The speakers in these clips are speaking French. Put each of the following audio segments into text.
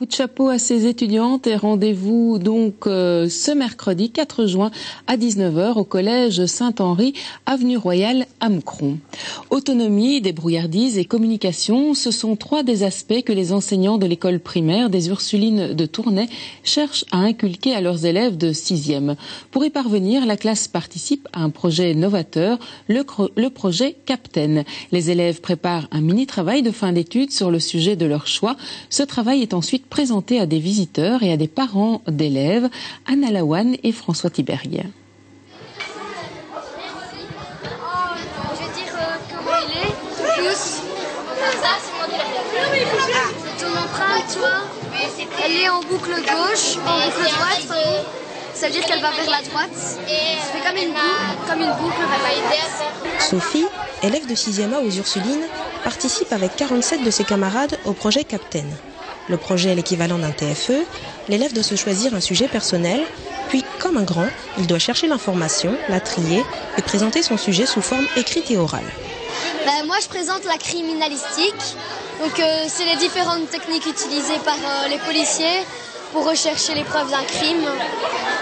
Coup de chapeau à ces étudiantes et rendez-vous donc ce mercredi 4 juin à 19 h au collège Saint-Henri, avenue Royale à Moucron. Autonomie, débrouillardise et communication, ce sont trois des aspects que les enseignants de l'école primaire des Ursulines de Tournai cherchent à inculquer à leurs élèves de 6e. Pour y parvenir, la classe participe à un projet novateur, le projet Captain. Les élèves préparent un mini-travail de fin d'études sur le sujet de leur choix. Ce travail est ensuite présenté à des visiteurs et à des parents d'élèves, Anna Lawan et François Tiberg. Je vais dire comment il est, tous. Ton empreinte, toi, elle est en boucle gauche, en boucle droite, pardon. Ça veut dire qu'elle va vers la droite. Ça fait comme une boucle vers la droite. Sophie, élève de 6e A aux Ursulines, participe avec 47 de ses camarades au projet Captain. Le projet est l'équivalent d'un TFE. L'élève doit se choisir un sujet personnel, puis, comme un grand, il doit chercher l'information, la trier et présenter son sujet sous forme écrite et orale. Moi, je présente la criminalistique. Donc, c'est les différentes techniques utilisées par les policiers pour rechercher les preuves d'un crime.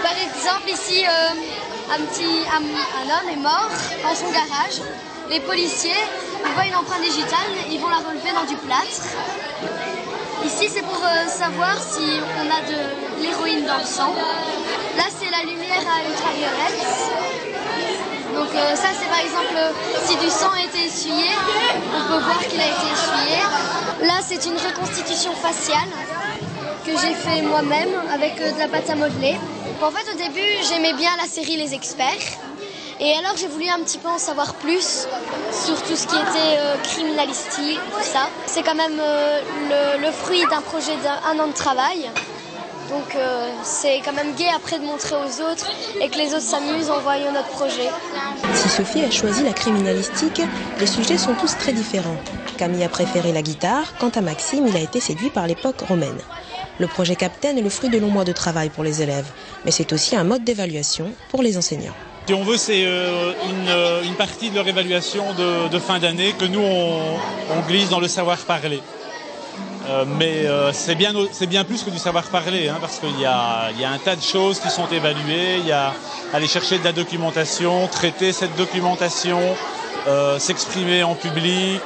Par exemple, ici, un homme est mort dans son garage. Les policiers, ils voient une empreinte digitale, ils vont la relever dans du plâtre. Ici, c'est pour savoir si on a de l'héroïne dans le sang. Là, c'est la lumière à ultraviolette. Donc ça, c'est par exemple si du sang a été essuyé, on peut voir qu'il a été essuyé. Là, c'est une reconstitution faciale que j'ai fait moi-même avec de la pâte à modeler. En fait, au début, j'aimais bien la série Les Experts. Et alors, j'ai voulu un petit peu en savoir plus sur tout ce qui était criminalistique, tout ça. C'est quand même le fruit d'un projet d'un an de travail. Donc, c'est quand même gai après de montrer aux autres et que les autres s'amusent en voyant notre projet. Si Sophie a choisi la criminalistique, les sujets sont tous très différents. Camille a préféré la guitare, quant à Maxime, il a été séduit par l'époque romaine. Le projet Captain est le fruit de longs mois de travail pour les élèves, mais c'est aussi un mode d'évaluation pour les enseignants. Si on veut, c'est une partie de leur évaluation de fin d'année que nous, on glisse dans le savoir-parler. Mais c'est bien plus que du savoir-parler, parce qu'il y a un tas de choses qui sont évaluées. Il y a aller chercher de la documentation, traiter cette documentation, s'exprimer en public,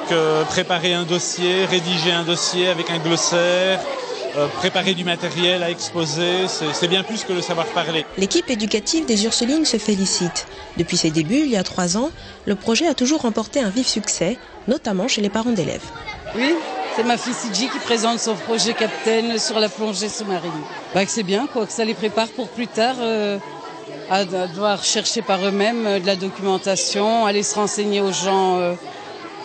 préparer un dossier, rédiger un dossier avec un glossaire, préparer du matériel à exposer, c'est bien plus que le savoir-parler. L'équipe éducative des Ursulines se félicite. Depuis ses débuts, il y a 3 ans, le projet a toujours remporté un vif succès, notamment chez les parents d'élèves. Oui, c'est ma fille Sidji qui présente son projet Captain sur la plongée sous-marine. Que c'est bien, que ça les prépare pour plus tard à devoir chercher par eux-mêmes de la documentation, aller se renseigner aux gens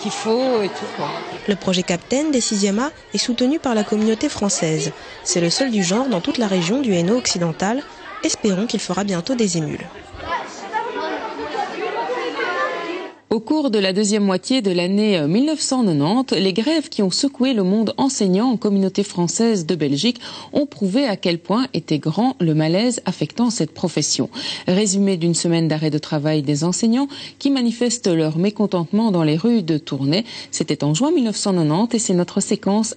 qu'il faut et tout. Le projet Captain des 6e A est soutenu par la communauté française. C'est le seul du genre dans toute la région du Hainaut occidental. Espérons qu'il fera bientôt des émules. Au cours de la deuxième moitié de l'année 1990, les grèves qui ont secoué le monde enseignant en communauté française de Belgique ont prouvé à quel point était grand le malaise affectant cette profession. Résumé d'une semaine d'arrêt de travail des enseignants qui manifestent leur mécontentement dans les rues de Tournai. C'était en juin 1990 et c'est notre séquence